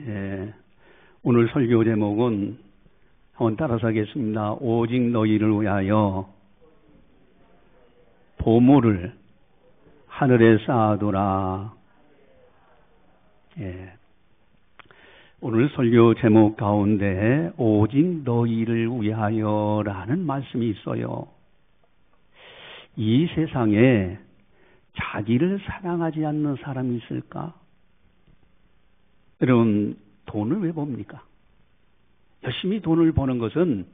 예, 오늘 설교 제목은 한번 따라서 하겠습니다. 오직 너희를 위하여 보물을 하늘에 쌓아두라. 예, 오늘 설교 제목 가운데 오직 너희를 위하여라는 말씀이 있어요. 이 세상에 자기를 사랑하지 않는 사람이 있을까? 여러분, 돈을 왜 봅니까? 열심히 돈을 버는 것은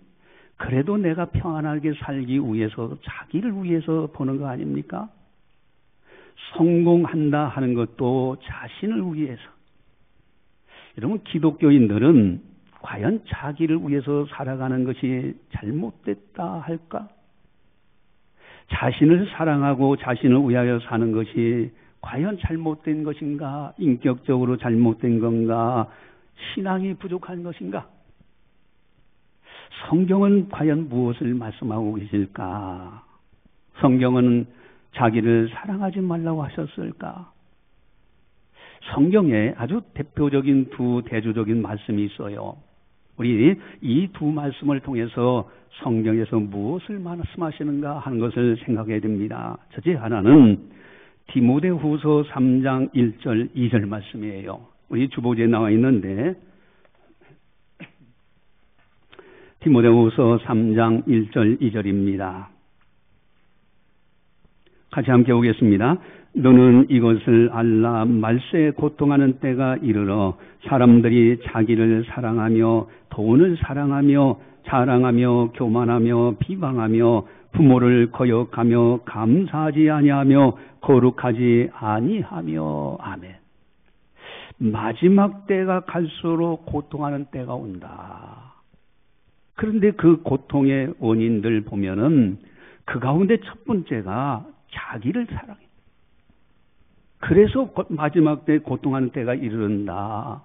그래도 내가 평안하게 살기 위해서, 자기를 위해서 버는 거 아닙니까? 성공한다 하는 것도 자신을 위해서. 여러분, 기독교인들은 과연 자기를 위해서 살아가는 것이 잘못됐다 할까? 자신을 사랑하고 자신을 위하여 사는 것이 과연 잘못된 것인가? 인격적으로 잘못된 건가? 신앙이 부족한 것인가? 성경은 과연 무엇을 말씀하고 계실까? 성경은 자기를 사랑하지 말라고 하셨을까? 성경에 아주 대표적인 두 대조적인 말씀이 있어요. 우리 이 두 말씀을 통해서 성경에서 무엇을 말씀하시는가 하는 것을 생각해야 됩니다. 첫째 하나는 디모데후서 3장 1절 2절 말씀이에요. 우리 주보지에 나와 있는데 디모데후서 3장 1절 2절입니다. 같이 함께 보겠습니다. 너는 이것을 알라. 말세에 고통하는 때가 이르러 사람들이 자기를 사랑하며 돈을 사랑하며 자랑하며 교만하며 비방하며 부모를 거역하며 감사하지 아니하며 거룩하지 아니하며. 아멘. 마지막 때가 갈수록 고통하는 때가 온다. 그런데 그 고통의 원인들 보면은 그 가운데 첫 번째가 자기를 사랑해. 그래서 마지막 때 고통하는 때가 이른다.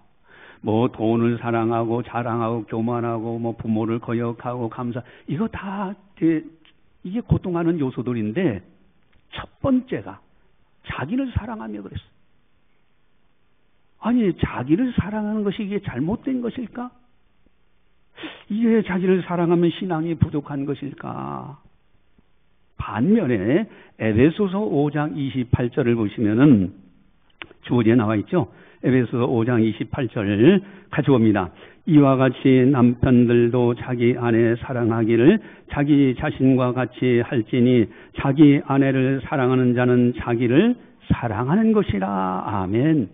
뭐 돈을 사랑하고 자랑하고 교만하고 뭐 부모를 거역하고 감사, 이거 다 이게 고통하는 요소들인데 첫 번째가 자기를 사랑하며 그랬어. 아니, 자기를 사랑하는 것이 이게 잘못된 것일까? 이게 자기를 사랑하면 신앙이 부족한 것일까? 반면에 에베소서 5장 28절을 보시면은 주어지에 나와 있죠. 에베소서 5장 28절 같이 봅니다. 이와 같이 남편들도 자기 아내 사랑하기를 자기 자신과 같이 할지니 자기 아내를 사랑하는 자는 자기를 사랑하는 것이라. 아멘.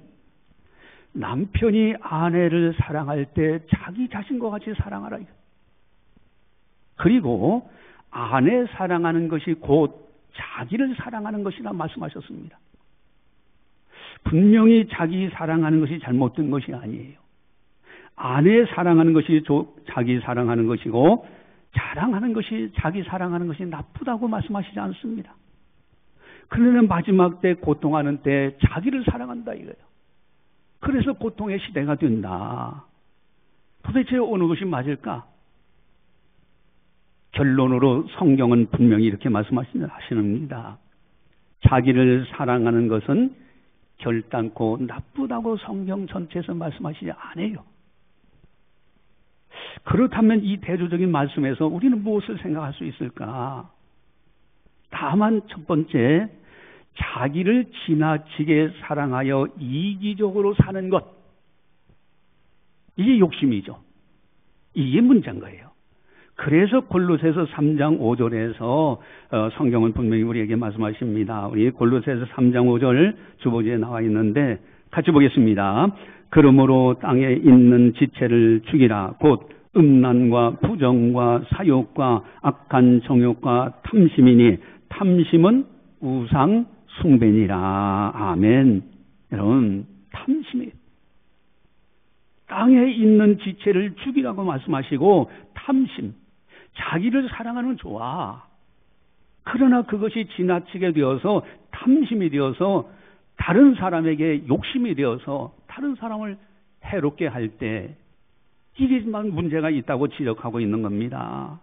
남편이 아내를 사랑할 때 자기 자신과 같이 사랑하라. 그리고 아내 사랑하는 것이 곧 자기를 사랑하는 것이라 말씀하셨습니다. 분명히 자기 사랑하는 것이 잘못된 것이 아니에요. 아내 사랑하는 것이 자기 사랑하는 것이고 자랑하는 것이 자기 사랑하는 것이 나쁘다고 말씀하시지 않습니다. 그러나 마지막 때 고통하는 때 자기를 사랑한다 이거예요. 그래서 고통의 시대가 된다. 도대체 어느 것이 맞을까? 결론으로 성경은 분명히 이렇게 말씀하십니다. 자기를 사랑하는 것은 결단코 나쁘다고 성경 전체에서 말씀하시지 않아요. 그렇다면 이 대조적인 말씀에서 우리는 무엇을 생각할 수 있을까? 다만 첫 번째, 자기를 지나치게 사랑하여 이기적으로 사는 것. 이게 욕심이죠. 이게 문제인 거예요. 그래서 골로새서 3장 5절에서 성경은 분명히 우리에게 말씀하십니다. 우리 골로새서 3장 5절 주보지에 나와 있는데 같이 보겠습니다. 그러므로 땅에 있는 지체를 죽이라. 곧 음란과 부정과 사욕과 악한 정욕과 탐심이니 탐심은 우상 숭배니라. 아멘. 여러분, 탐심이 땅에 있는 지체를 죽이라고 말씀하시고 탐심, 자기를 사랑하는 좋아. 그러나 그것이 지나치게 되어서 탐심이 되어서 다른 사람에게 욕심이 되어서 다른 사람을 해롭게 할 때 이게만 문제가 있다고 지적하고 있는 겁니다.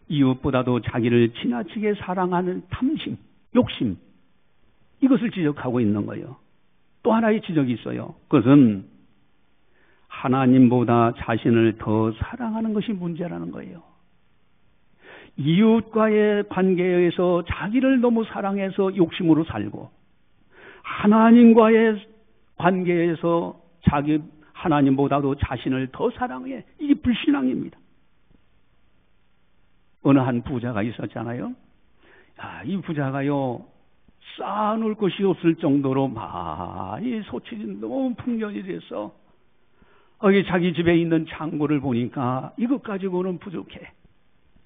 이웃보다도 자기를 지나치게 사랑하는 탐심, 욕심, 이것을 지적하고 있는 거예요. 또 하나의 지적이 있어요. 그것은 하나님보다 자신을 더 사랑하는 것이 문제라는 거예요. 이웃과의 관계에서 자기를 너무 사랑해서 욕심으로 살고, 하나님과의 관계에서 자기 하나님보다도 자신을 더 사랑해. 이게 불신앙입니다. 어느 한 부자가 있었잖아요. 이 부자가요, 쌓아놓을 것이 없을 정도로 많이 소출이 너무 풍년이 돼서 자기 집에 있는 창고를 보니까 이것 가지고는 부족해.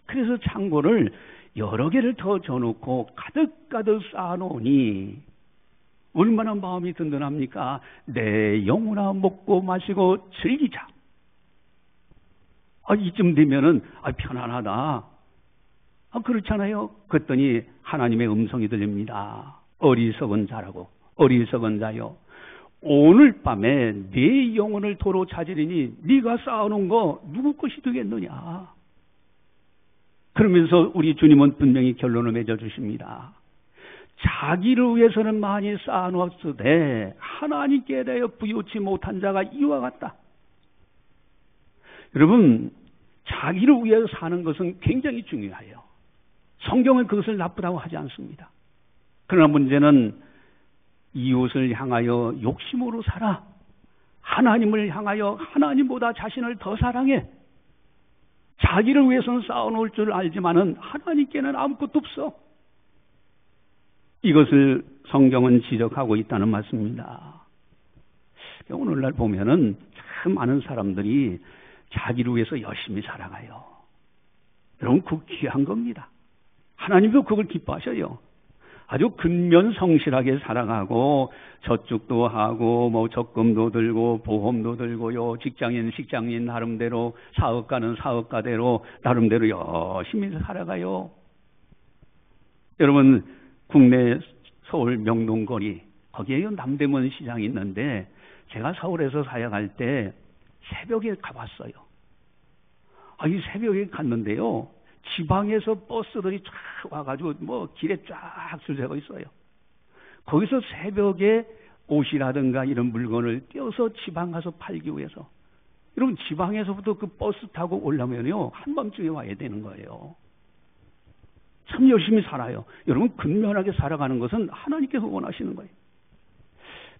그래서 창고를 여러 개를 더 져놓고 가득가득 쌓아놓으니 얼마나 마음이 든든합니까? 내 영혼아 먹고 마시고 즐기자. 이쯤 되면은 편안하다. 그렇잖아요. 그랬더니 하나님의 음성이 들립니다. 어리석은 자라고. 어리석은 자요. 오늘 밤에 네 영혼을 도로 찾으리니 네가 쌓아놓은 거 누구 것이 되겠느냐. 그러면서 우리 주님은 분명히 결론을 맺어주십니다. 자기를 위해서는 많이 쌓아놓았으되 하나님께 대하여 부요치 못한 자가 이와 같다. 여러분, 자기를 위해서 사는 것은 굉장히 중요해요. 성경은 그것을 나쁘다고 하지 않습니다. 그러나 문제는 이웃을 향하여 욕심으로 살아. 하나님을 향하여 하나님보다 자신을 더 사랑해. 자기를 위해서는 쌓아놓을 줄 알지만은 하나님께는 아무것도 없어. 이것을 성경은 지적하고 있다는 말씀입니다. 오늘날 보면은 참 많은 사람들이 자기를 위해서 열심히 살아가요. 여러분, 그 귀한 겁니다. 하나님도 그걸 기뻐하셔요. 아주 근면성실하게 살아가고 저축도 하고 적금도 들고 보험도 들고요. 직장인 나름대로, 사업가는 사업가대로 나름대로 열심히 살아가요. 여러분, 국내 서울 명동거리 거기에요 남대문 시장이 있는데 제가 서울에서 사역할 때 새벽에 가봤어요. 이 새벽에 갔는데요. 지방에서 버스들이 쫙 와가지고 길에 쫙 줄서고 있어요. 거기서 새벽에 옷이라든가 이런 물건을 떼어서 지방 가서 팔기 위해서. 여러분, 지방에서부터 그 버스 타고 올라오면요 한밤중에 와야 되는 거예요. 참 열심히 살아요. 여러분, 근면하게 살아가는 것은 하나님께서 원하시는 거예요.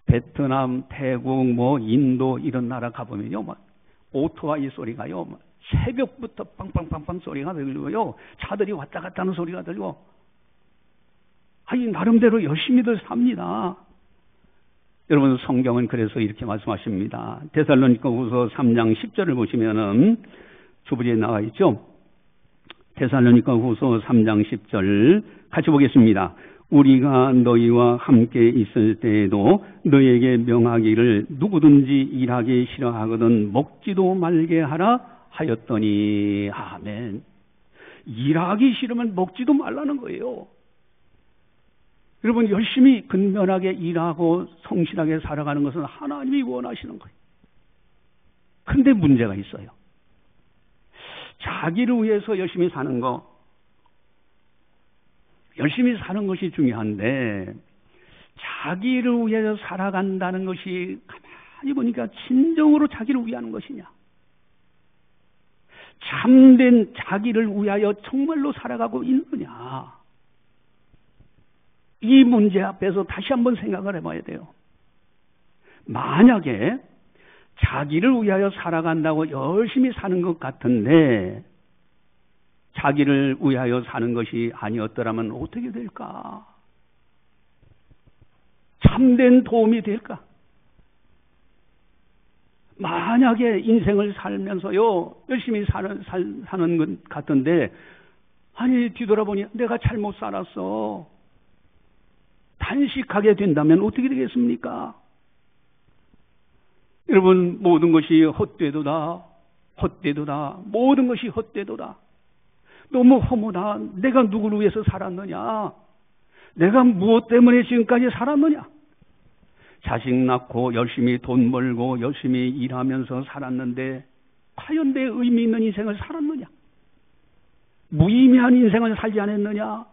베트남, 태국, 인도 이런 나라 가보면요, 오토바이 소리가요, 새벽부터 빵빵빵빵 소리가 들리고요, 차들이 왔다 갔다 하는 소리가 들리고, 나름대로 열심히들 삽니다. 여러분, 성경은 그래서 이렇게 말씀하십니다. 데살로니가후서 3장 10절을 보시면은 주부지에 나와 있죠. 데살로니가후서 3장 10절 같이 보겠습니다. 우리가 너희와 함께 있을 때에도 너희에게 명하기를 누구든지 일하기 싫어하거든 먹지도 말게 하라 하였더니. 아멘. 일하기 싫으면 먹지도 말라는 거예요. 여러분, 열심히 근면하게 일하고 성실하게 살아가는 것은 하나님이 원하시는 거예요. 그런데 문제가 있어요. 자기를 위해서 열심히 사는 거, 열심히 사는 것이 중요한데 자기를 위해서 살아간다는 것이 가만히 보니까 진정으로 자기를 위하는 것이냐, 참된 자기를 위하여 정말로 살아가고 있느냐, 이 문제 앞에서 다시 한번 생각을 해봐야 돼요. 만약에 자기를 위하여 살아간다고 열심히 사는 것 같은데 자기를 위하여 사는 것이 아니었더라면 어떻게 될까? 참된 도움이 될까? 만약에 인생을 살면서요 열심히 사는 것 같은데 뒤돌아보니 내가 잘못 살았어, 단식하게 된다면 어떻게 되겠습니까? 여러분, 모든 것이 헛되도다, 모든 것이 헛되도다, 너무 허무다. 내가 누구를 위해서 살았느냐, 내가 무엇 때문에 지금까지 살았느냐, 자식 낳고 열심히 돈 벌고 열심히 일하면서 살았는데 과연 내 의미 있는 인생을 살았느냐, 무의미한 인생을 살지 않았느냐,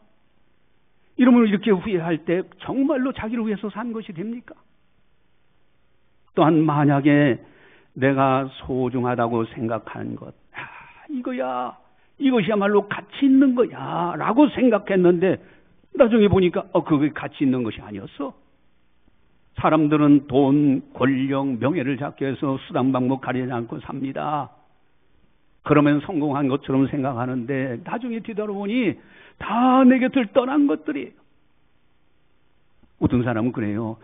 이러면 이렇게 후회할 때 정말로 자기를 위해서 산 것이 됩니까? 또한 만약에 내가 소중하다고 생각하는 것, 이것이야말로 가치 있는 거야 라고 생각했는데 나중에 보니까 그게 가치 있는 것이 아니었어. 사람들은 돈, 권력, 명예를 잡기 위해서 수단 방법 가리지 않고 삽니다. 그러면 성공한 것처럼 생각하는데 나중에 뒤돌아보니 다 내 곁을 떠난 것들이에요. 어떤 사람은 그래요.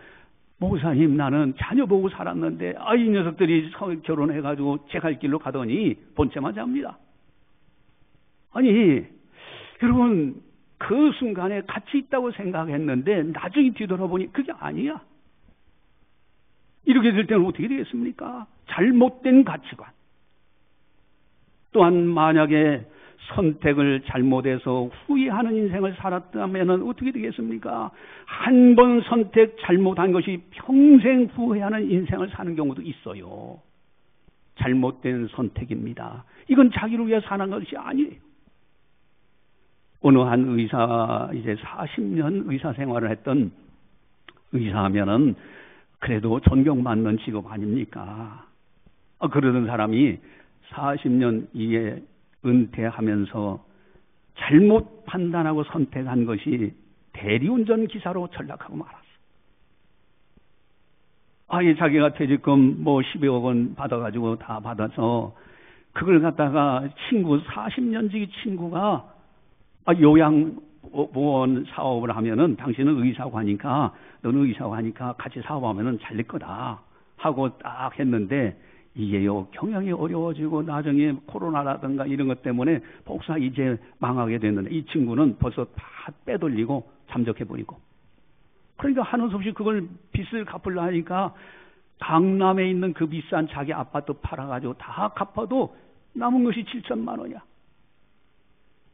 목사님, 나는 자녀 보고 살았는데 이 녀석들이 결혼해가지고 제 갈 길로 가더니 본체만 잡니다. 아니, 여러분, 그 순간에 가치 있다고 생각했는데 나중에 뒤돌아보니 그게 아니야. 이렇게 될 때는 어떻게 되겠습니까? 잘못된 가치관. 또한 만약에 선택을 잘못해서 후회하는 인생을 살았다면 어떻게 되겠습니까? 한 번 선택 잘못한 것이 평생 후회하는 인생을 사는 경우도 있어요. 잘못된 선택입니다. 이건 자기를 위해 사는 것이 아니에요. 어느 한 의사, 이제 40년 의사 생활을 했던 의사하면은 그래도 존경받는 직업 아닙니까? 그러던 사람이 40년 이에 은퇴하면서 잘못 판단하고 선택한 것이 대리운전 기사로 전락하고 말았어. 자기가 퇴직금 12억 원 받아가지고 다 받아서 그걸 갖다가 40년지기 친구가 요양보험 사업을 하면은 당신은 의사고 하니까 너는 의사고 하니까 같이 사업하면은 잘 될 거다 하고 딱 했는데 이게요, 경영이 어려워지고 나중에 코로나라든가 이런 것 때문에 복사 이제 망하게 됐는데 이 친구는 벌써 다 빼돌리고 잠적해버리고. 그러니까 하는 수 없이 그걸 빚을 갚으려 하니까 강남에 있는 그 비싼 자기 아파트 팔아가지고 다 갚아도 남은 것이 7천만 원이야.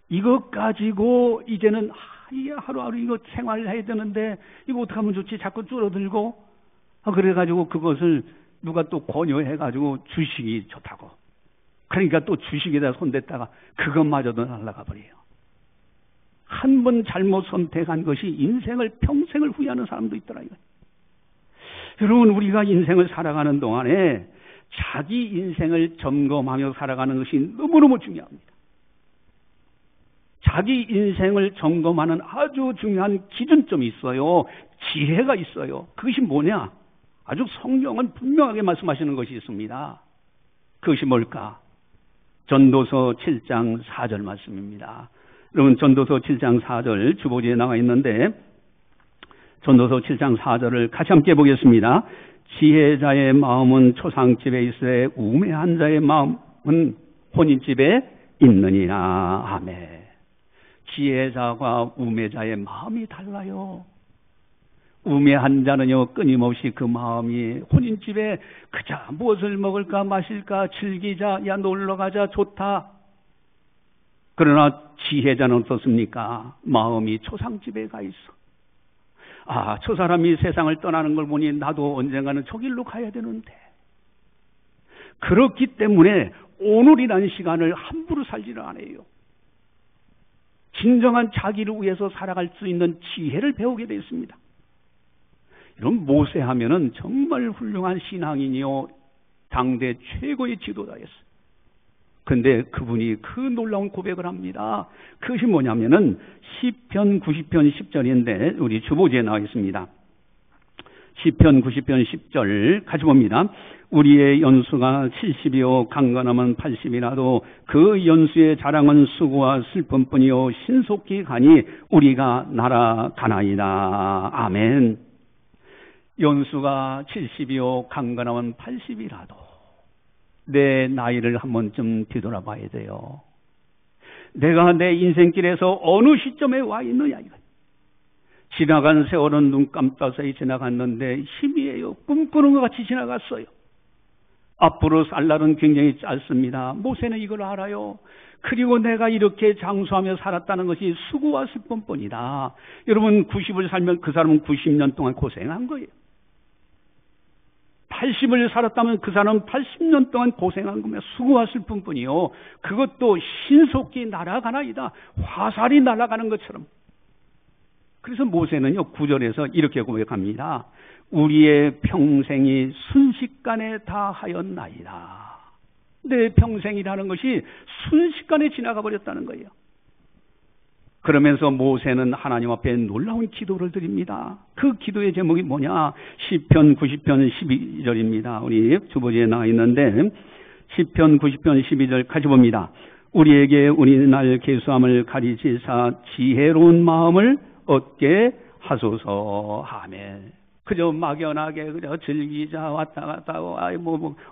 이것 가지고 이제는 하루하루 이거 생활을 해야 되는데 이거 어떻게 하면 좋지? 자꾸 줄어들고. 그래가지고 그것을 누가 또 권유해가지고 주식이 좋다고. 그러니까 또 주식에다 손댔다가 그것마저도 날아가 버려요. 한 번 잘못 선택한 것이 인생을 평생을 후회하는 사람도 있더라 이거. 여러분, 우리가 인생을 살아가는 동안에 자기 인생을 점검하며 살아가는 것이 너무너무 중요합니다. 자기 인생을 점검하는 아주 중요한 기준점이 있어요. 지혜가 있어요. 그것이 뭐냐? 아주 성경은 분명하게 말씀하시는 것이 있습니다. 그것이 뭘까? 전도서 7장 4절 말씀입니다. 여러분, 전도서 7장 4절 주보지에 나와 있는데 전도서 7장 4절을 같이 함께 보겠습니다. 지혜자의 마음은 초상집에 있으되 우매한 자의 마음은 혼인집에 있느니라. 아멘. 지혜자와 우매자의 마음이 달라요. 우매한 자는요, 끊임없이 그 마음이 혼인집에 그저 무엇을 먹을까 마실까 즐기자, 야 놀러가자 좋다. 그러나 지혜자는 어떻습니까? 마음이 초상집에 가 있어. 저 사람이 세상을 떠나는 걸 보니 나도 언젠가는 저 길로 가야 되는데. 그렇기 때문에 오늘이라는 시간을 함부로 살지를 않아요. 진정한 자기를 위해서 살아갈 수 있는 지혜를 배우게 되었습니다. 이런 모세하면은 정말 훌륭한 신앙인이요, 당대 최고의 지도자였어요. 근데 그분이 그 놀라운 고백을 합니다. 그것이 뭐냐면은 시편 90편 10절인데 우리 주보지에 나와 있습니다. 시편 90편 10절 같이 봅니다. 우리의 연수가 70이요 강건함은 80이라도 그 연수의 자랑은 수고와 슬픔뿐이요 신속히 가니 우리가 날아가나이다. 아멘. 연수가 70이요 강건함은 80이라도 내 나이를 한 번쯤 뒤돌아봐야 돼요. 내가 내 인생길에서 어느 시점에 와 있느냐 이거. 지나간 세월은 눈 깜짝사이 지나갔는데 희미해요. 꿈꾸는 것 같이 지나갔어요. 앞으로 살 날은 굉장히 짧습니다. 모세는 이걸 알아요. 그리고 내가 이렇게 장수하며 살았다는 것이 수고와 슬픔뿐이다. 여러분 90을 살면 그 사람은 90년 동안 고생한 거예요. 80을 살았다면 그 사람은 80년 동안 고생한 거며 수고와 슬픔뿐이요. 그것도 신속히 날아가나이다. 화살이 날아가는 것처럼. 그래서 모세는요 9절에서 이렇게 고백합니다. 우리의 평생이 순식간에 다하였나이다. 내 평생이라는 것이 순식간에 지나가 버렸다는 거예요. 그러면서 모세는 하나님 앞에 놀라운 기도를 드립니다. 그 기도의 제목이 뭐냐? 시편 90편 12절입니다. 우리 주보지에 나와 있는데 시편 90편 12절 같이 봅니다. 우리에게 우리날 계수함을 가리지사 지혜로운 마음을 얻게 하소서. 아멘. 그저 막연하게 그저 즐기자 왔다 갔다 하고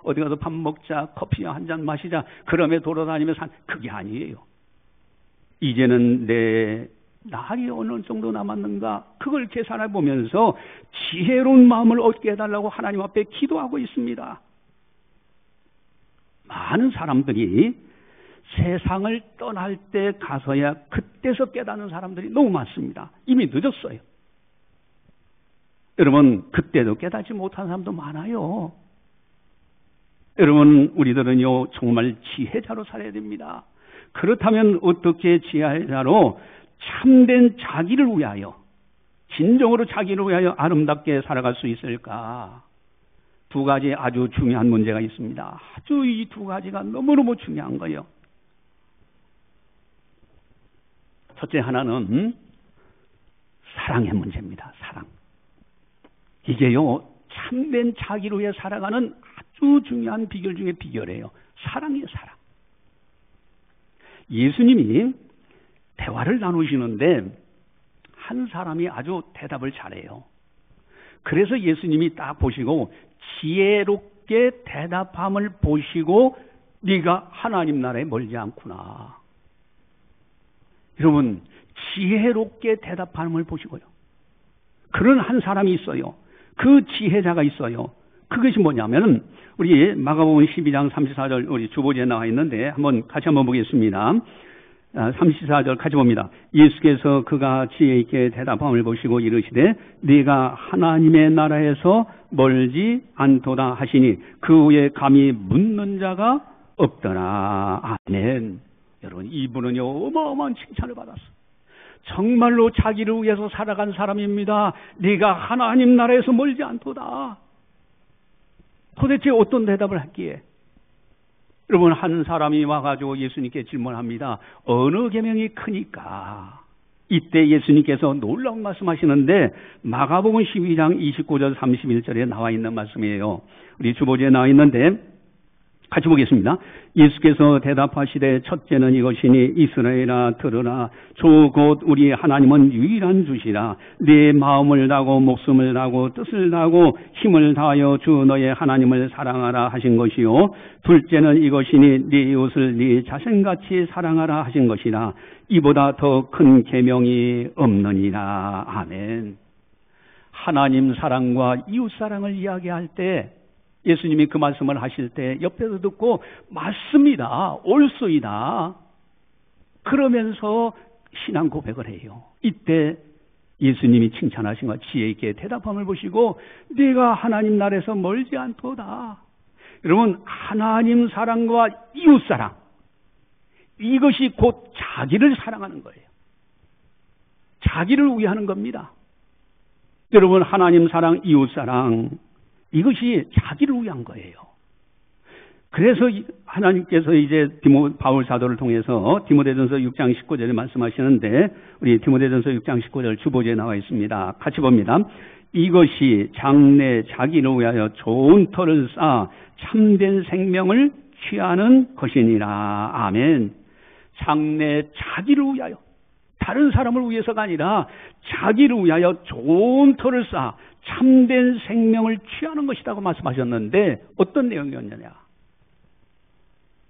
어디 가서 밥 먹자 커피 한 잔 마시자 그러며 돌아다니며 그게 아니에요. 이제는 내 날이 어느 정도 남았는가 그걸 계산해 보면서 지혜로운 마음을 얻게 해달라고 하나님 앞에 기도하고 있습니다. 많은 사람들이 세상을 떠날 때 가서야 그때서 깨닫는 사람들이 너무 많습니다. 이미 늦었어요. 여러분 그때도 깨닫지 못한 사람도 많아요. 여러분 우리들은요 정말 지혜자로 살아야 됩니다. 그렇다면 어떻게 지혜자로 참된 자기를 위하여 진정으로 자기를 위하여 아름답게 살아갈 수 있을까? 두 가지 아주 중요한 문제가 있습니다. 아주 이 두 가지가 너무너무 중요한 거예요. 첫째 하나는 사랑의 문제입니다. 사랑. 이게요 참된 자기를 위해 살아가는 아주 중요한 비결 중에 비결이에요. 사랑이에요. 사랑. 예수님이 대화를 나누시는데 한 사람이 아주 대답을 잘해요. 그래서 예수님이 딱 보시고 지혜롭게 대답함을 보시고 네가 하나님 나라에 멀지 않구나. 여러분 지혜롭게 대답함을 보시고요. 그런 한 사람이 있어요. 그 지혜자가 있어요. 그것이 뭐냐면 우리 마가복음 12장 34절 우리 주보지에 나와 있는데 같이 한번 보겠습니다. 34절 같이 봅니다. 예수께서 그가 지혜 있게 대답함을 보시고 이르시되 네가 하나님의 나라에서 멀지 않도다 하시니 그 후에 감히 묻는 자가 없더라. 아멘. 여러분 이분은요 어마어마한 칭찬을 받았어요. 정말로 자기를 위해서 살아간 사람입니다. 네가 하나님 나라에서 멀지 않도다. 도대체 어떤 대답을 했기에? 여러분 한 사람이 와가지고 예수님께 질문합니다. 어느 계명이 크니까? 이때 예수님께서 놀라운 말씀하시는데 마가복음 12장 29절 31절에 나와 있는 말씀이에요. 우리 주보지에 나와 있는데 같이 보겠습니다. 예수께서 대답하시되 첫째는 이것이니 이스라엘아 들으라. 주 곧 우리 하나님은 유일한 주시라. 네 마음을 다하고 목숨을 다하고 뜻을 다하고 힘을 다하여 주 너의 하나님을 사랑하라 하신 것이요. 둘째는 이것이니 네 이웃을 네 자신같이 사랑하라 하신 것이라. 이보다 더 큰 계명이 없느니라. 아멘. 하나님 사랑과 이웃 사랑을 이야기할 때 예수님이 그 말씀을 하실 때 옆에서 듣고 맞습니다. 옳소이다. 그러면서 신앙 고백을 해요. 이때 예수님이 칭찬하신 것 지혜 있게 대답함을 보시고 네가 하나님 나라에서 멀지 않도다. 여러분 하나님 사랑과 이웃 사랑 이것이 곧 자기를 사랑하는 거예요. 자기를 위하는 겁니다. 여러분 하나님 사랑 이웃 사랑 이것이 자기를 위한 거예요. 그래서 하나님께서 이제 바울 사도를 통해서 디모데전서 6장 19절에 말씀하시는데 우리 디모데전서 6장 19절 주보지에 나와 있습니다. 같이 봅니다. 이것이 장래 자기를 위하여 좋은 터를 쌓아 참된 생명을 취하는 것이니라. 아멘. 장래 자기를 위하여 다른 사람을 위해서가 아니라 자기를 위하여 좋은 터를 쌓아 참된 생명을 취하는 것이라고 말씀하셨는데 어떤 내용이었느냐?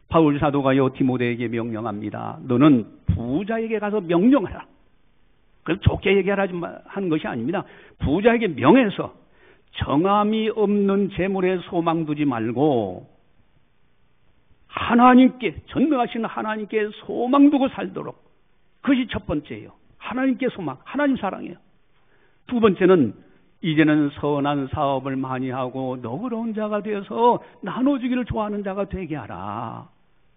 바울 사도가요 디모데에게 명령합니다. 너는 부자에게 가서 명령하라. 그걸 좋게 얘기하는 것이 아닙니다. 부자에게 명해서 정함이 없는 재물에 소망 두지 말고 하나님께 전능하신 하나님께 소망 두고 살도록 그것이 첫 번째예요. 하나님께 소망, 하나님 사랑이에요. 두 번째는 이제는 선한 사업을 많이 하고 너그러운 자가 되어서 나눠주기를 좋아하는 자가 되게 하라.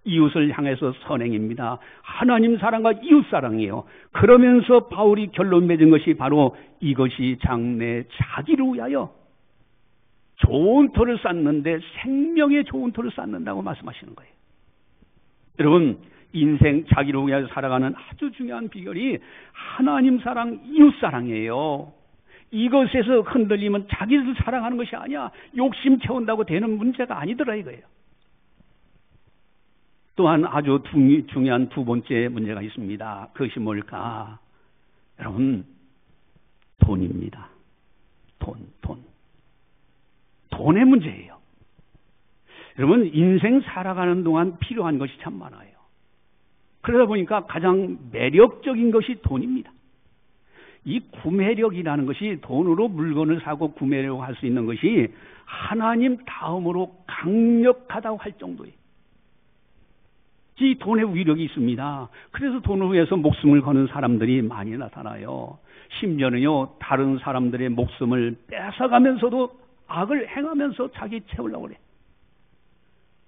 이웃을 향해서 선행입니다. 하나님 사랑과 이웃 사랑이에요. 그러면서 바울이 결론 맺은 것이 바로 이것이 장래 자기를 위하여 좋은 터를 쌓는데 생명의 좋은 터를 쌓는다고 말씀하시는 거예요. 여러분, 인생 자기를 위하여 살아가는 아주 중요한 비결이 하나님 사랑, 이웃 사랑이에요. 이것에서 흔들리면 자기를 사랑하는 것이 아니야. 욕심 채운다고 되는 문제가 아니더라 이거예요. 또한 아주 중요한 두 번째 문제가 있습니다. 그것이 뭘까? 여러분, 돈입니다. 돈의 문제예요. 여러분, 인생 살아가는 동안 필요한 것이 참 많아요. 그러다 보니까 가장 매력적인 것이 돈입니다. 이 구매력이라는 것이 돈으로 물건을 사고 구매를 할 수 있는 것이 하나님 다음으로 강력하다고 할 정도예요. 이 돈의 위력이 있습니다. 그래서 돈을 위해서 목숨을 거는 사람들이 많이 나타나요. 심지어는요, 다른 사람들의 목숨을 뺏어가면서도 악을 행하면서 자기 채우려고 그래.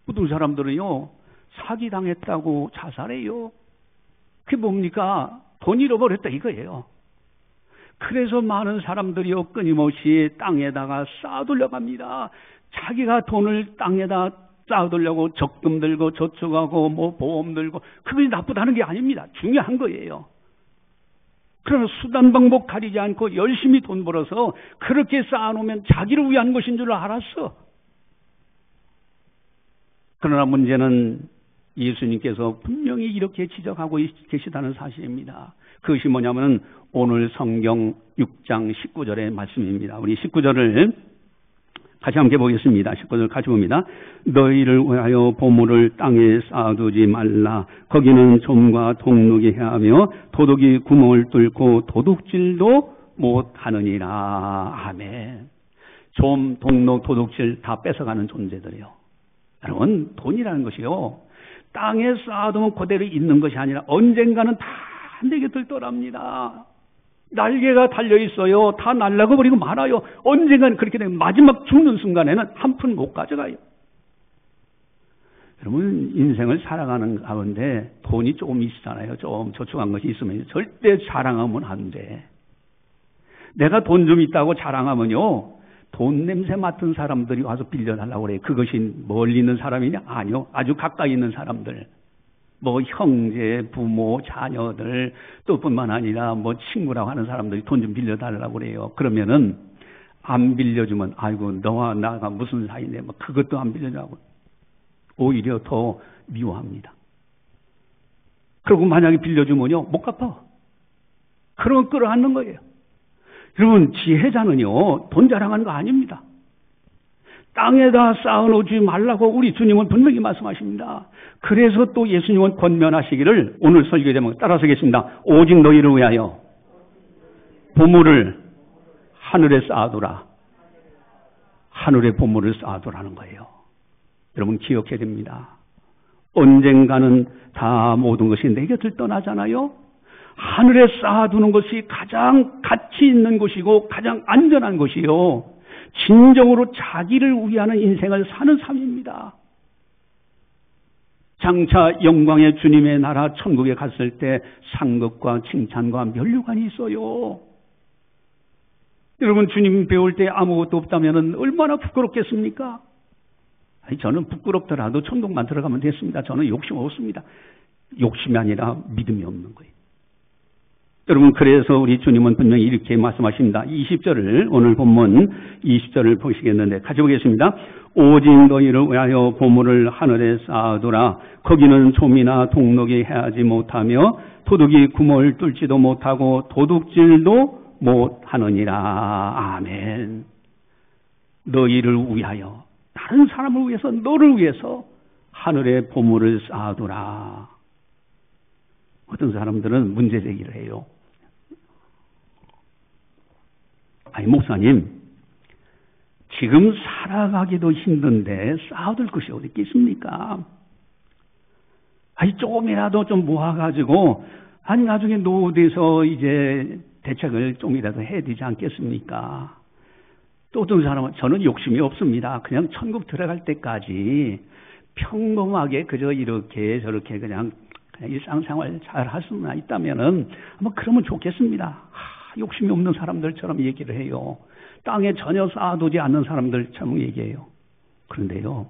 어떤 사람들은요, 사기당했다고 자살해요. 그게 뭡니까? 돈 잃어버렸다 이거예요. 그래서 많은 사람들이요, 끊임없이 땅에다가 쌓아두려고 합니다. 자기가 돈을 땅에다 쌓아두려고 적금 들고 저축하고 뭐 보험 들고, 그것이 나쁘다는 게 아닙니다. 중요한 거예요. 그러나 수단 방법 가리지 않고 열심히 돈 벌어서 그렇게 쌓아놓으면 자기를 위한 것인 줄 알았어. 그러나 문제는 예수님께서 분명히 이렇게 지적하고 계시다는 사실입니다. 그것이 뭐냐면 오늘 성경 6장 19절의 말씀입니다. 우리 19절을 같이 함께 보겠습니다. 19절 같이 봅니다. 너희를 위하여 보물을 땅에 쌓아두지 말라. 거기는 좀과 동룩이 해하며 도둑이 구멍을 뚫고 도둑질도 못하느니라. 아멘. 좀, 동록, 도둑질 다 뺏어가는 존재들이요. 여러분, 돈이라는 것이요, 땅에 쌓아두면 그대로 있는 것이 아니라 언젠가는 다 내게 들떠랍니다. 날개가 달려있어요. 다 날라가 버리고 말아요. 언젠가는 그렇게 되면 마지막 죽는 순간에는 한 푼 못 가져가요. 여러분, 인생을 살아가는 가운데 돈이 조금 있잖아요. 좀 저축한 것이 있으면 절대 자랑하면 안 돼. 내가 돈 좀 있다고 자랑하면요, 돈 냄새 맡은 사람들이 와서 빌려달라고 그래요. 그것이 멀리 있는 사람이냐? 아니요. 아주 가까이 있는 사람들. 뭐 형제, 부모, 자녀들, 또 뿐만 아니라 뭐 친구라고 하는 사람들이 돈 좀 빌려달라고 그래요. 그러면은 안 빌려주면 아이고 너와 나가 무슨 사이인데 뭐 그것도 안 빌려주고 오히려 더 미워합니다. 그리고 만약에 빌려주면요 못 갚아. 그러면 끌어안는 거예요. 여러분, 지혜자는요 돈 자랑하는 거 아닙니다. 땅에다 쌓아놓지 말라고 우리 주님은 분명히 말씀하십니다. 그래서 또 예수님은 권면하시기를 오늘 설교 제목 따라서겠습니다. 오직 너희를 위하여 보물을 하늘에 쌓아두라. 하늘에 보물을 쌓아두라는 거예요. 여러분 기억해야 됩니다. 언젠가는 다 모든 것이 내 곁을 떠나잖아요. 하늘에 쌓아두는 것이 가장 가치 있는 것이고 가장 안전한 것이요. 진정으로 자기를 위하는 인생을 사는 삶입니다. 장차 영광의 주님의 나라 천국에 갔을 때 상급과 칭찬과 면류관이 있어요. 여러분, 주님 배울 때 아무것도 없다면 얼마나 부끄럽겠습니까? 아니, 저는 부끄럽더라도 천국만 들어가면 됐습니다. 저는 욕심 없습니다. 욕심이 아니라 믿음이 없는 거예요. 여러분, 그래서 우리 주님은 분명히 이렇게 말씀하십니다. 20절을, 오늘 본문 20절을 보시겠는데, 같이 보겠습니다. 오직 너희를 위하여 보물을 하늘에 쌓아두라. 거기는 좀이나 동록이 해하지 못하며 도둑이 구멍을 뚫지도 못하고 도둑질도 못하느니라. 아멘. 너희를 위하여, 다른 사람을 위해서, 너를 위해서 하늘에 보물을 쌓아두라. 어떤 사람들은 문제 제기를 해요. 아니, 목사님, 지금 살아가기도 힘든데 쌓아둘 것이 어디 있겠습니까? 아니, 조금이라도 좀 모아가지고, 아니, 나중에 노후돼서 이제 대책을 좀이라도 해야 되지 않겠습니까? 또 어떤 사람은, 저는 욕심이 없습니다. 그냥 천국 들어갈 때까지 평범하게 그저 이렇게 저렇게 그냥 일상생활 잘 할 수만 있다면은, 뭐 그러면 좋겠습니다. 욕심이 없는 사람들처럼 얘기를 해요. 땅에 전혀 쌓아두지 않는 사람들처럼 얘기해요. 그런데요,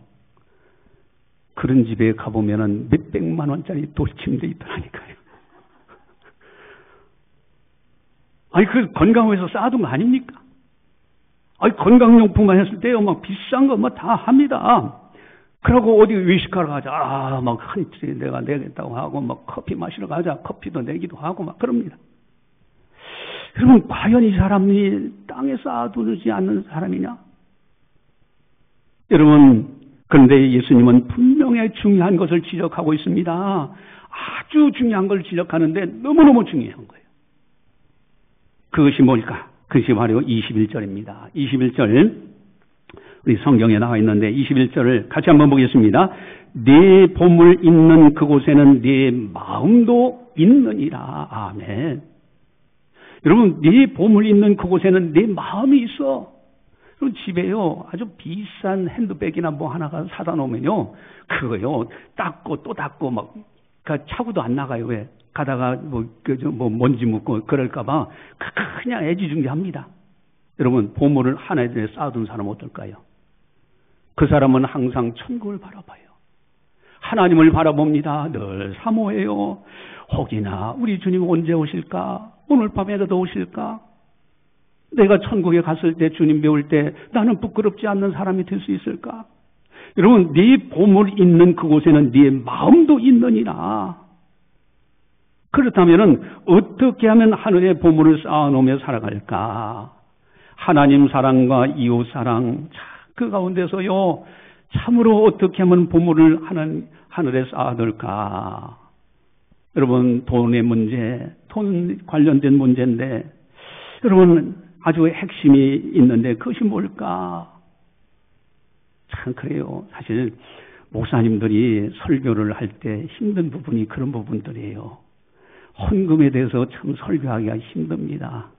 그런 집에 가보면은 몇백만 원짜리 돌침대 있더라니까요. 아니, 그 건강회에서 쌓아둔 거 아닙니까? 아니, 건강용품만 했을 때요, 막 비싼 거 뭐 다 합니다. 그러고 어디 외식하러 가자. 막 한 끼 내가 내겠다고 하고, 막 커피 마시러 가자. 커피도 내기도 하고, 막 그럽니다. 여러분, 과연 이 사람이 땅에 쌓아두지 않는 사람이냐? 여러분, 그런데 예수님은 분명히 중요한 것을 지적하고 있습니다. 아주 중요한 걸 지적하는데 너무너무 중요한 거예요. 그것이 뭘까? 그것이 바로 21절입니다. 21절, 우리 성경에 나와 있는데 21절을 같이 한번 보겠습니다. 네 보물 있는 그곳에는 네 마음도 있느니라. 아멘. 여러분, 네 보물 있는 그곳에는 네 마음이 있어. 그럼 집에요, 아주 비싼 핸드백이나 뭐 하나가 사다 놓으면요, 그거요, 닦고 또 닦고 막, 차고도 안 나가요. 왜? 가다가 뭐 먼지 묻고 그럴까봐 그냥 애지중지합니다. 여러분, 보물을 하나에 쌓아둔 사람은 어떨까요? 그 사람은 항상 천국을 바라봐요. 하나님을 바라봅니다. 늘 사모해요. 혹이나 우리 주님 언제 오실까? 오늘 밤에라도 오실까? 내가 천국에 갔을 때, 주님 배울 때 나는 부끄럽지 않는 사람이 될 수 있을까? 여러분, 네 보물 있는 그곳에는 네 마음도 있느니라. 그렇다면 어떻게 하면 하늘의 보물을 쌓아놓으며 살아갈까? 하나님 사랑과 이웃 사랑, 그 가운데서요, 참으로 어떻게 하면 보물을 하늘에 쌓아둘까? 여러분, 돈의 문제, 돈 관련된 문제인데, 여러분, 아주 핵심이 있는데 그것이 뭘까? 참 그래요. 사실 목사님들이 설교를 할 때 힘든 부분이 그런 부분들이에요. 헌금에 대해서 참 설교하기가 힘듭니다.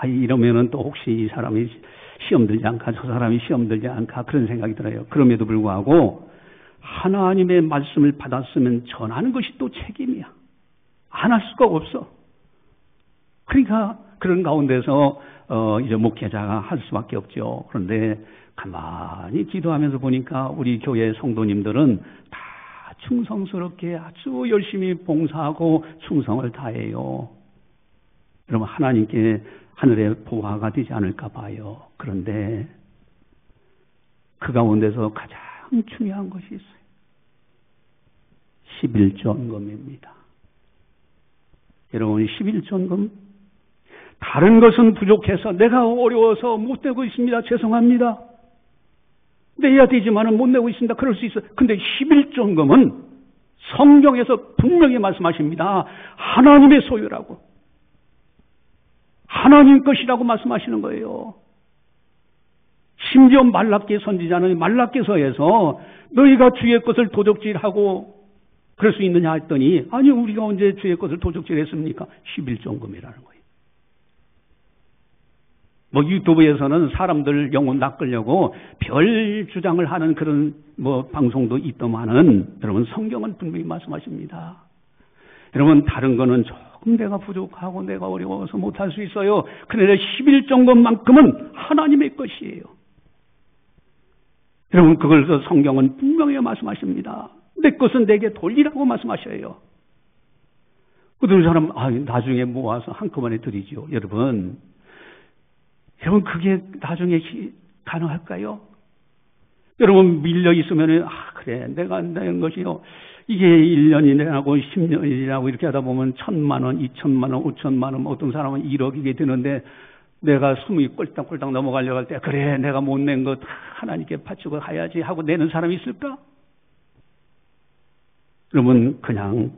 이러면은 또 혹시 이 사람이 시험 들지 않을까, 저 사람이 시험 들지 않을까, 그런 생각이 들어요. 그럼에도 불구하고 하나님의 말씀을 받았으면 전하는 것이 또 책임이야. 안 할 수가 없어. 그러니까 그런 가운데서 이제 목회자가 할 수밖에 없죠. 그런데 가만히 기도하면서 보니까 우리 교회 성도님들은 다 충성스럽게 아주 열심히 봉사하고 충성을 다해요. 여러분, 하나님께 하늘의 보화가 되지 않을까 봐요. 그런데 그 가운데서 가장 중요한 것이 있어요. 11조원금입니다. 여러분, 11조원금, 다른 것은 부족해서 내가 어려워서 못 내고 있습니다. 죄송합니다. 내야 되지만은 못 내고 있습니다. 그럴 수 있어요. 근데 11조원금은 성경에서 분명히 말씀하십니다. 하나님의 소유라고. 하나님 것이라고 말씀하시는 거예요. 심지어 말라기 선지자는 말라기서에서 너희가 주의 것을 도적질하고 그럴 수 있느냐 했더니, 아니, 우리가 언제 주의 것을 도적질했습니까? 11조원금이라는 거예요. 뭐 유튜브에서는 사람들 영혼 낚으려고 별 주장을 하는 그런 뭐 방송도 있더만은, 여러분, 성경은 분명히 말씀하십니다. 여러분, 다른 거는 조금 내가 부족하고 내가 어려워서 못할 수 있어요. 그런데 11조원금만큼은 하나님의 것이에요. 여러분, 그걸 성경은 분명히 말씀하십니다. 내 것은 내게 돌리라고 말씀하셔요. 어떤 사람, 나중에 모아서 한꺼번에 드리죠. 여러분, 그게 나중에 가능할까요? 여러분, 밀려 있으면, 그래, 내가 낸 것이요. 이게 1년이라고 10년이라고 이렇게 하다 보면 1,000만 원, 2,000만 원, 5,000만 원, 어떤 사람은 1억이게 되는데, 내가 숨이 꼴딱꼴딱 넘어가려고 할 때, 그래, 내가 못 낸 것 하나님께 바치고 가야지 하고 내는 사람이 있을까? 여러분, 그냥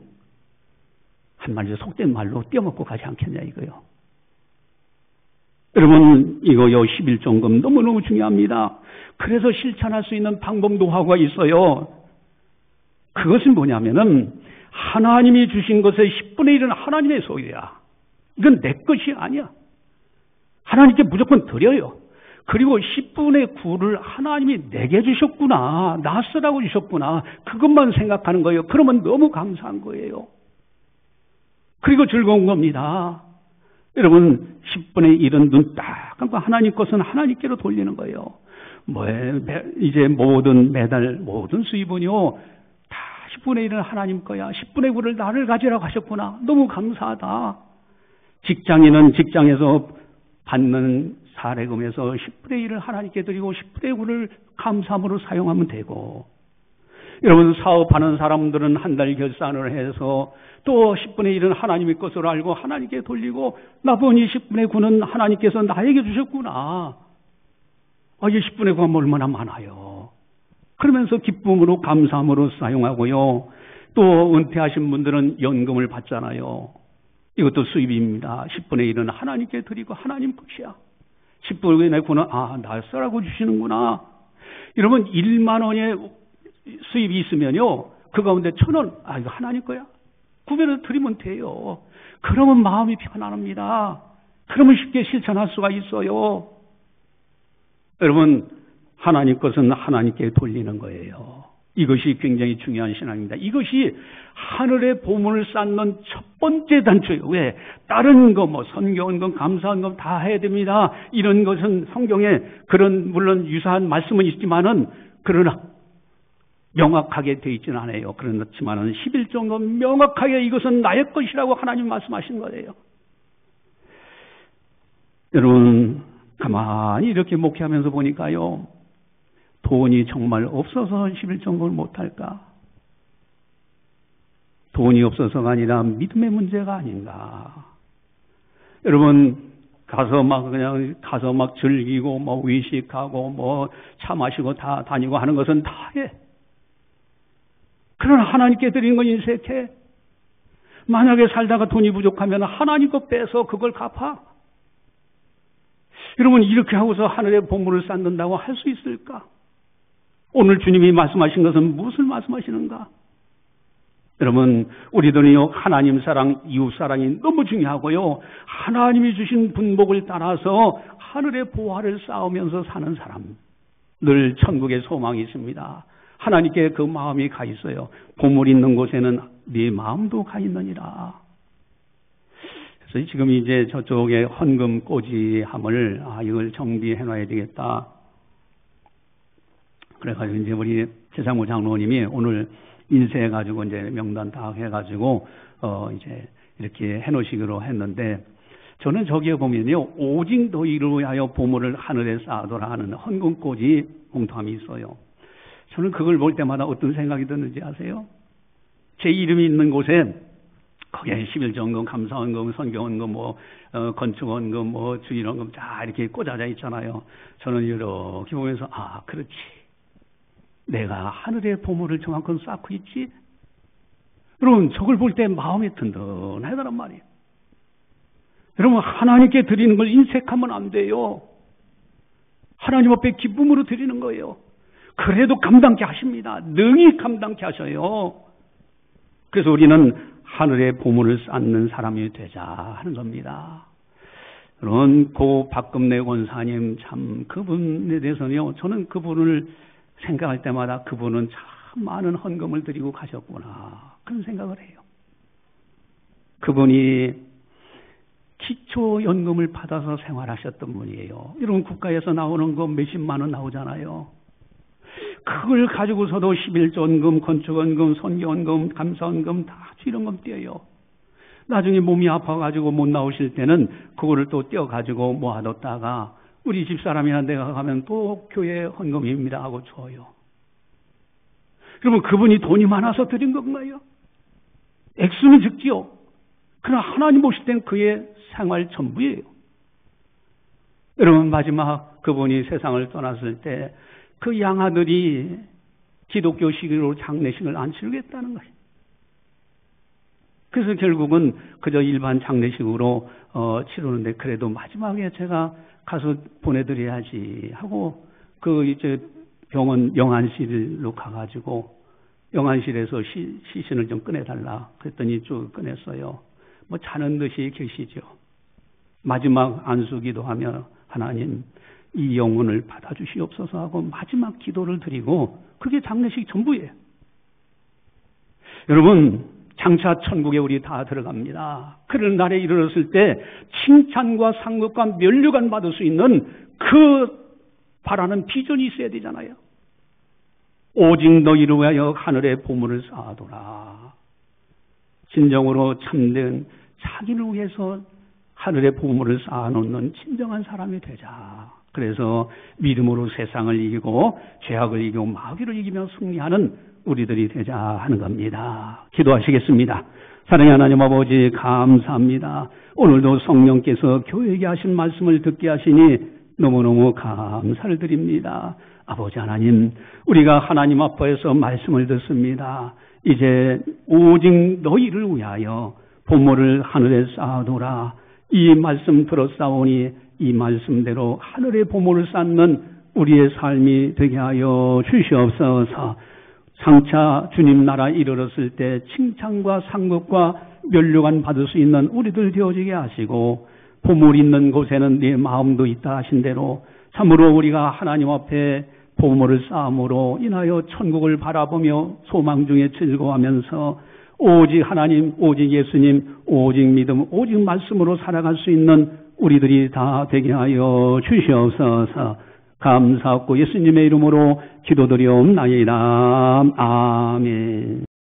한마디로 속된 말로 떼어먹고 가지 않겠냐 이거요. 여러분, 이거요, 11조원금 너무너무 중요합니다. 그래서 실천할 수 있는 방법 노하우가 있어요. 그것은 뭐냐면은 하나님이 주신 것의 10분의 1은 하나님의 소유야. 이건 내 것이 아니야. 하나님께 무조건 드려요. 그리고 10분의 9를 하나님이 내게 주셨구나, 나 쓰라고 주셨구나, 그것만 생각하는 거예요. 그러면 너무 감사한 거예요. 그리고 즐거운 겁니다. 여러분 10분의 1은 눈 딱 감고 하나님 것은 하나님께로 돌리는 거예요. 이제 매달 모든 수입은요 다 10분의 1은 하나님 거야. 10분의 9를 나를 가지라고 하셨구나. 너무 감사하다. 직장인은 직장에서 받는 사례금에서 10분의 1을 하나님께 드리고 10분의 9를 감사함으로 사용하면 되고, 여러분 사업하는 사람들은 한 달 결산을 해서 또 10분의 1은 하나님의 것으로 알고 하나님께 돌리고, 나머지 10분의 9는 하나님께서 나에게 주셨구나. 이 10분의 9가 얼마나 많아요. 그러면서 기쁨으로 감사함으로 사용하고요. 또 은퇴하신 분들은 연금을 받잖아요. 이것도 수입입니다. 10분의 1은 하나님께 드리고 하나님 것이야. 10분의 9는 나 쓰라고 주시는구나. 여러분 1만 원의 수입이 있으면요, 그 가운데 1,000원 이거 하나님 거야. 구별해서 드리면 돼요. 그러면 마음이 편안합니다. 그러면 쉽게 실천할 수가 있어요. 여러분 하나님 것은 하나님께 돌리는 거예요. 이것이 굉장히 중요한 신앙입니다. 이것이 하늘의 보물을 쌓는 첫 번째 단초예요. 왜? 다른 거 선교헌금, 감사헌금 다 해야 됩니다. 이런 것은 성경에 물론 유사한 말씀은 있지만은, 그러나 명확하게 되어 있지는 않아요. 그렇지만은 11조는 명확하게 이것은 나의 것이라고 하나님 말씀하신 거예요. 여러분 가만히 이렇게 목회하면서 보니까요, 돈이 정말 없어서 11조를 못할까? 돈이 없어서가 아니라 믿음의 문제가 아닌가? 여러분 가서 막 즐기고 외식하고 차 마시고 다 다니고 하는 것은 다 해. 그러나 하나님께 드리는 건 인색해. 만약에 살다가 돈이 부족하면 하나님 것 빼서 그걸 갚아. 여러분 이렇게 하고서 하늘의 보물을 쌓는다고 할 수 있을까? 오늘 주님이 말씀하신 것은 무엇을 말씀하시는가? 여러분 우리들은요 하나님 사랑, 이웃 사랑이 너무 중요하고요, 하나님이 주신 분복을 따라서 하늘의 보화를 쌓으면서 사는 사람, 늘 천국의 소망이 있습니다. 하나님께 그 마음이 가 있어요. 보물 있는 곳에는 네 마음도 가 있느니라. 그래서 지금 이제 저쪽에 헌금 꼬지함을 이걸 정비해 놔야 되겠다. 그래가지고 이제 우리 최상무 장로님이 오늘 인쇄해가지고 이제 명단 다 해가지고 이제 이렇게 해놓으시기로 했는데, 저는 저기에 보면요, 오직 너희를 위하여 보물을 하늘에 쌓아둬라 하는 헌금꽂이 공통함이 있어요. 저는 그걸 볼 때마다 어떤 생각이 드는지 아세요? 제 이름이 있는 곳에 거기에 11조헌금, 감사헌금, 선교헌금, 건축헌금, 주일헌금 다 이렇게 꽂아져 있잖아요. 저는 이렇게 보면서 그렇지. 내가 하늘의 보물을 저만큼 쌓고 있지? 여러분 저걸 볼 때 마음이 든든하더란 말이에요. 여러분 하나님께 드리는 걸 인색하면 안 돼요. 하나님 앞에 기쁨으로 드리는 거예요. 그래도 감당케 하십니다. 능히 감당케 하셔요. 그래서 우리는 하늘의 보물을 쌓는 사람이 되자 하는 겁니다. 여러분 고 박금래 권사님 참 그분에 대해서는요, 저는 그분을 생각할 때마다 그분은 참 많은 헌금을 드리고 가셨구나 그런 생각을 해요. 그분이 기초연금을 받아서 생활하셨던 분이에요. 여러분 국가에서 나오는 거 몇십만 원 나오잖아요. 그걸 가지고서도 11조헌금, 건축헌금, 선교헌금, 감사헌금 다 주일헌금 떼어요. 나중에 몸이 아파가지고 못 나오실 때는 그거를 또 떼어가지고 모아뒀다가 우리 집사람이나 내가 가면 또 교회 헌금입니다 하고 줘요. 여러분 그분이 돈이 많아서 드린 건가요? 액수는 적지요. 그러나 하나님 보실 땐 그의 생활 전부예요. 여러분 마지막 그분이 세상을 떠났을 때 그 양아들이 기독교식으로 장례식을 안 치르겠다는 거예요. 그래서 결국은 그저 일반 장례식으로 치르는데, 그래도 마지막에 제가 가서 보내드려야지 하고 이제 병원 영안실로 가가지고 영안실에서 시신을 좀 꺼내달라 그랬더니 쭉 꺼냈어요. 자는 듯이 계시죠. 마지막 안수기도 하며 하나님 이 영혼을 받아주시옵소서 하고 마지막 기도를 드리고 그게 장례식 전부예요. 여러분 장차 천국에 우리 다 들어갑니다. 그런 날에 이르렀을 때 칭찬과 상급과 면류관 받을 수 있는 그 바라는 비전이 있어야 되잖아요. 오직 너희를 위하여 하늘의 보물을 쌓아둬라. 진정으로 참된 자기를 위해서 하늘의 보물을 쌓아놓는 진정한 사람이 되자. 그래서 믿음으로 세상을 이기고 죄악을 이기고 마귀를 이기며 승리하는 우리들이 되자 하는 겁니다. 기도하시겠습니다. 사랑의 하나님 아버지 감사합니다. 오늘도 성령께서 교회에게 하신 말씀을 듣게 하시니 너무너무 감사를 드립니다. 아버지 하나님, 우리가 하나님 앞에서 말씀을 듣습니다. 이제 오직 너희를 위하여 보물을 하늘에 쌓아둬라. 이 말씀 들었사오니 이 말씀대로 하늘의 보물을 쌓는 우리의 삶이 되게 하여 주시옵소서. 장차 주님 나라 이르렀을 때 칭찬과 상급과 면류관 받을 수 있는 우리들 되어지게 하시고, 보물 있는 곳에는 네 마음도 있다 하신 대로 참으로 우리가 하나님 앞에 보물을 쌓음으로 인하여 천국을 바라보며 소망 중에 즐거워하면서 오직 하나님, 오직 예수님, 오직 믿음, 오직 말씀으로 살아갈 수 있는 우리들이 다 되게 하여 주시옵소서. 감사하고 예수님의 이름으로 기도드리옵나이다. 아멘.